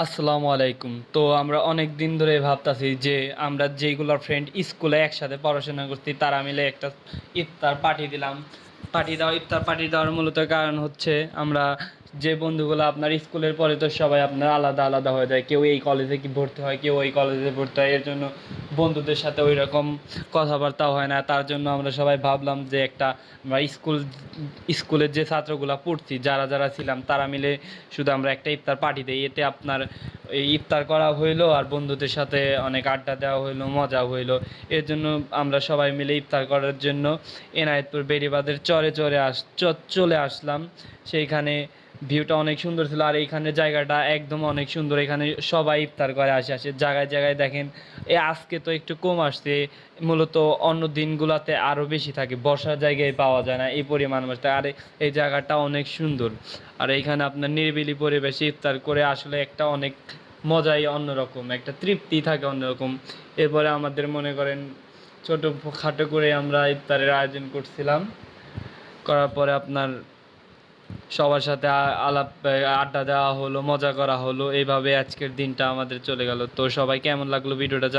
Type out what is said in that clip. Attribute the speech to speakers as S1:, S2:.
S1: আসসালামু আলাইকুম। তো আমরা অনেক দিন ধরে ভাবতাছি যে আমরা যেইগুলা ফ্রেন্ড স্কুলে একসাথে পড়াশোনা করছি তারা মিলে একটা ইফতার পার্টি দিলাম। ইফতার পার্টি দেওয়ার মূলত কারণ হচ্ছে আমরা যে বন্ধুগুলো আপনার স্কুলের পরে তো সবাই আপনার আলাদা আলাদা হয়ে যায়। কেউ এই কলেজে কি ভর্তি হয়, কেউ ওই কলেজে ভর্তি হয়। এর জন্য বন্ধুদের সাথে ওই রকম কথাবার্তা হয় না। তার জন্য আমরা সবাই ভাবলাম যে একটা আমরা স্কুলের যে ছাত্রগুলা পড়ছি যারা যারা ছিলাম তারা মিলে শুধু আমরা একটা ইফতার পার্টি দেই। এতে আপনার এই ইফতার করা হইলো আর বন্ধুদের সাথে অনেক আড্ডা দেওয়া হইলো, মজা হইলো। এর জন্য আমরা সবাই মিলে ইফতার করার জন্য এনায়েতপুর বেড়িবাঁধের চলে আসলাম। সেইখানে ভিউটা অনেক সুন্দর ছিল আর এইখানে জায়গাটা একদম অনেক সুন্দর। এখানে সবাই ইফতার করে আসে জায়গায় জায়গায় দেখেন। আজকে তো একটু কম আসছে, মূলত অন্য দিনগুলোতে আরও বেশি থাকে, বসার জায়গায় পাওয়া যায় না এই পরিমাণ মানুষ থাকে। আর এই জায়গাটা অনেক সুন্দর। আর এইখানে আপনার নিরিবিলি পরিবেশে ইফতার করে আসলে একটা অনেক মজাই অন্যরকম, একটা তৃপ্তি থাকে অন্যরকম। এরপরে আমাদের মনে করেন ছোটো খাটো করে আমরা ইফতারের আয়োজন করছিলাম। করার পরে আপনার সবার সাথে আড্ডা দেওয়া হলো, মজা করা হলো। এইভাবে আজকের দিনটা আমাদের চলে গেল। তো সবাই কেমন লাগলো ভিডিওটা